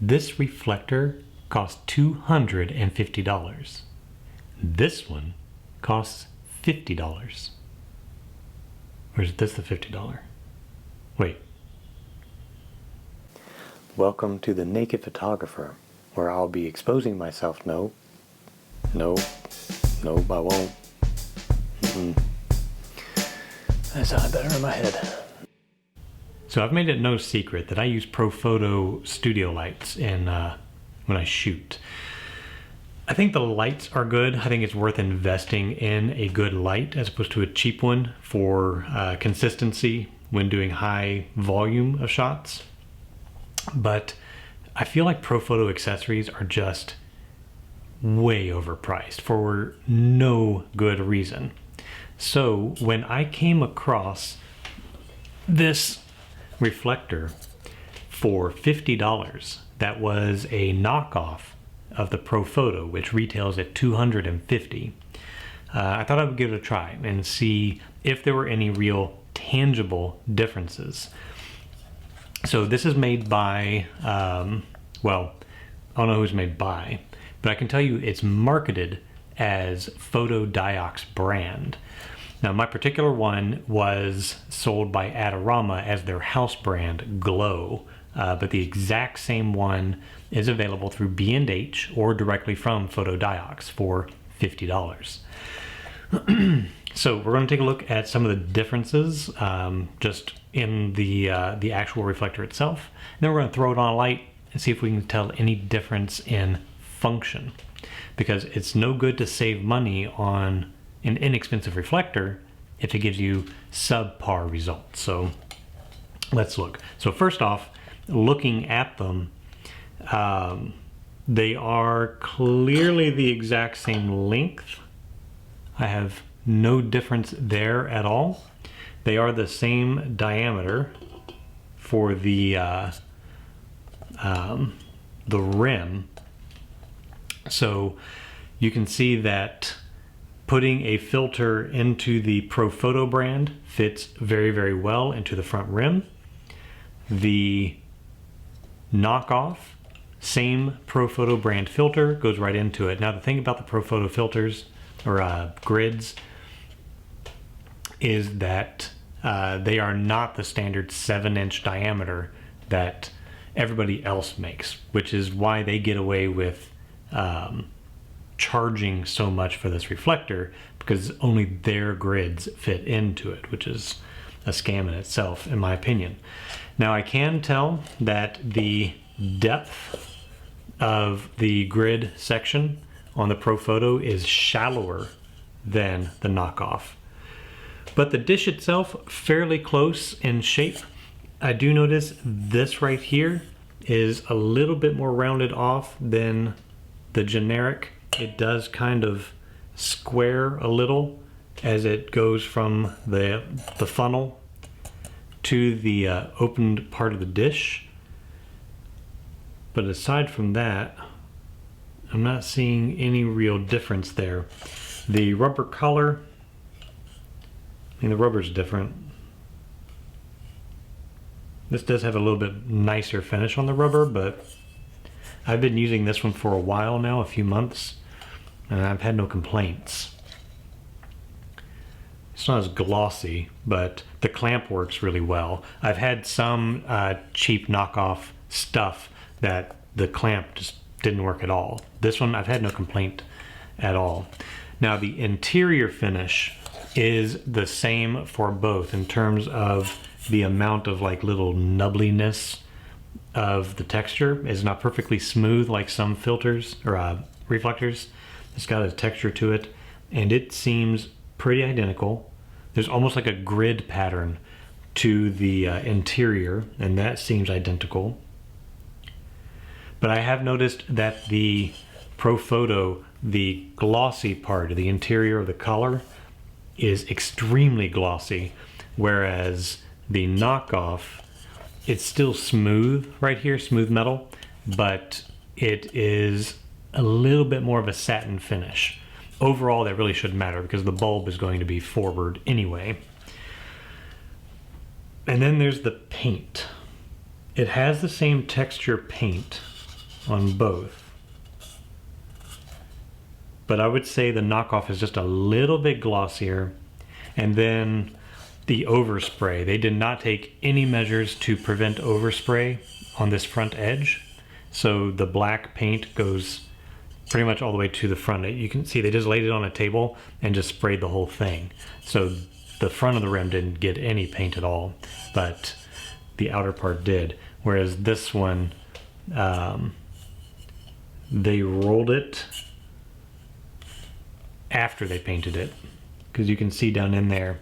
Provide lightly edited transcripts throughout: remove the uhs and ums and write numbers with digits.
This reflector costs $250. This one costs $50. Or is this the $50? Wait. Welcome to the Naked Photographer, where I'll be exposing myself. No, I won't. That sounded better in my head. So I've made it no secret that I use Profoto studio lights when I shoot. I think the lights are good. I think it's worth investing in a good light as opposed to a cheap one for consistency when doing high volume of shots. But I feel like Profoto accessories are just way overpriced for no good reason. So when I came across this reflector for $50, that was a knockoff of the Profoto, which retails at $250. I thought I would give it a try and see if there were any real tangible differences. So this is made by, well, I don't know who's made by, but I can tell you it's marketed as Fotodiox brand. Now my particular one was sold by Adorama as their house brand, Glow, but the exact same one is available through B&H or directly from Fotodiox for $50. So we're going to take a look at some of the differences just in the actual reflector itself. And then we're going to throw it on a light and see if we can tell any difference in function. Because it's no good to save money on an inexpensive reflector if it gives you subpar results. So let's look. So first off, looking at them, they are clearly the exact same length. I have no difference there at all. They are the same diameter for the rim. So you can see that putting a filter into the Profoto brand fits very, very well into the front rim. The knockoff, same Profoto brand filter, goes right into it. Now the thing about the Profoto filters, or grids, is that they are not the standard 7-inch diameter that everybody else makes, which is why they get away with charging so much for this reflector, because only their grids fit into it, which is a scam in itself, in my opinion. Now I can tell that the depth of the grid section on the Profoto is shallower than the knockoff, but the dish itself fairly close in shape. I do notice this right here is a little bit more rounded off than the generic. It does kind of square a little as it goes from the funnel to the opened part of the dish. But aside from that, I'm not seeing any real difference there. The rubber color, I mean, the rubber's different. This does have a little bit nicer finish on the rubber, but I've been using this one for a while now, a few months, and I've had no complaints. It's not as glossy, but the clamp works really well. I've had some cheap knockoff stuff that the clamp just didn't work at all. This one, I've had no complaint at all. Now the interior finish is the same for both in terms of the amount of like little nubbliness of the texture. Is not perfectly smooth like some filters or reflectors. It's got a texture to it, and it seems pretty identical. There's almost like a grid pattern to the interior, and that seems identical. But I have noticed that the Profoto, the glossy part of the interior of the collar, is extremely glossy, whereas the knockoff, it's still smooth right here, smooth metal, but it is a little bit more of a satin finish. Overall, that really shouldn't matter because the bulb is going to be forward anyway. And then there's the paint. It has the same texture paint on both. But I would say the knockoff is just a little bit glossier. And then the overspray, they did not take any measures to prevent overspray on this front edge. So the black paint goes pretty much all the way to the front. You can see they just laid it on a table and just sprayed the whole thing. So the front of the rim didn't get any paint at all, but the outer part did. Whereas this one, they rolled it after they painted it, because you can see down in there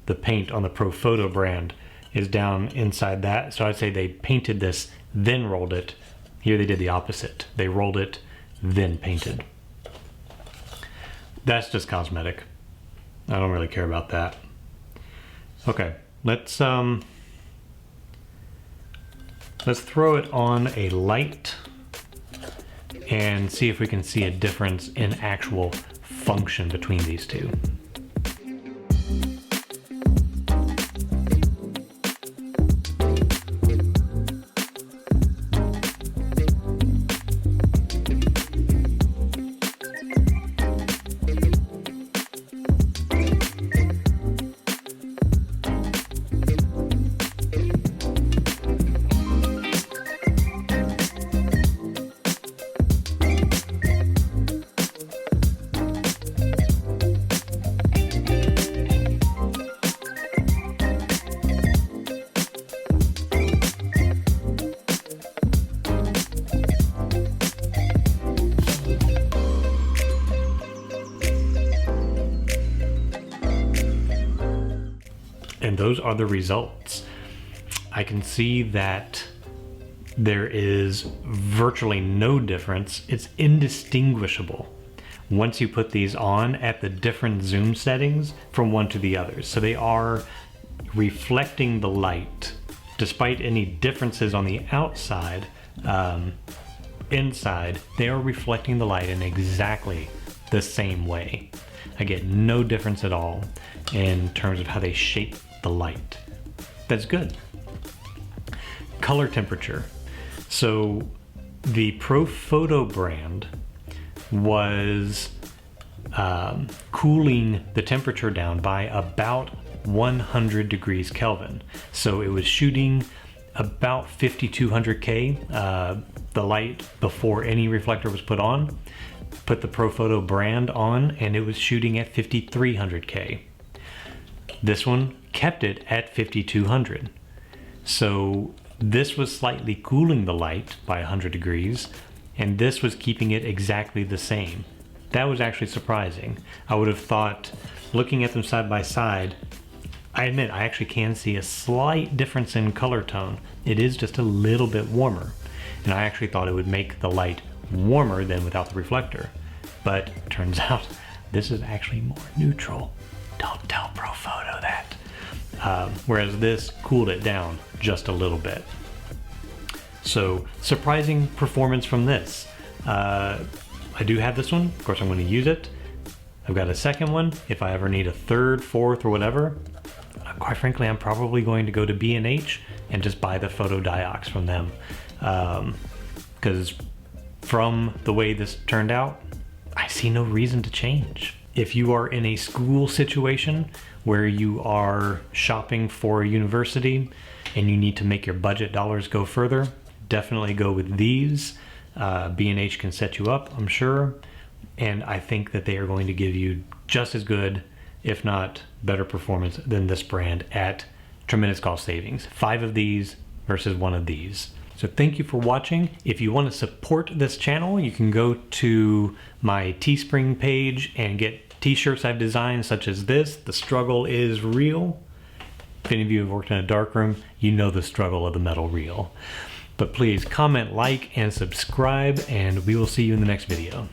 the paint on the Profoto brand is down inside that. So I'd say they painted this then rolled it. Here they did the opposite. They rolled it then painted. That's just cosmetic. I don't really care about that. Okay, let's throw it on a light and see if we can see a difference in actual function between these two. And those are the results. I can see that there is virtually no difference. It's indistinguishable once you put these on at the different zoom settings from one to the others. So they are reflecting the light despite any differences on the outside. Inside, they are reflecting the light in exactly the same way. I get no difference at all in terms of how they shape the light. That's good. Color temperature. So the Profoto brand was cooling the temperature down by about 100 degrees Kelvin. So it was shooting about 5200K, the light before any reflector was put on. Put the Profoto brand on and it was shooting at 5300K. This one kept it at 5200. So this was slightly cooling the light by 100 degrees and this was keeping it exactly the same. That was actually surprising. I would have thought, looking at them side by side, I admit I actually can see a slight difference in color tone. It is just a little bit warmer. And I actually thought it would make the light warmer than without the reflector. But turns out this is actually more neutral. Don't tell Profoto that. Whereas this cooled it down just a little bit. So surprising performance from this. I do have this one. Of course I'm going to use it. I've got a second one. If I ever need a third, fourth, or whatever, quite frankly, I'm probably going to go to B&H and just buy the Fotodiox from them. Because from the way this turned out, I see no reason to change. If you are in a school situation where you are shopping for a university and you need to make your budget dollars go further, definitely go with these. B&H can set you up, I'm sure. And I think that they are going to give you just as good, if not better performance than this brand at tremendous cost savings. 5 of these versus 1 of these. So thank you for watching. If you want to support this channel, you can go to my Teespring page and get t-shirts I've designed such as this. The struggle is real. If any of you have worked in a darkroom, you know the struggle of the metal reel. But please comment, like, and subscribe, and we will see you in the next video.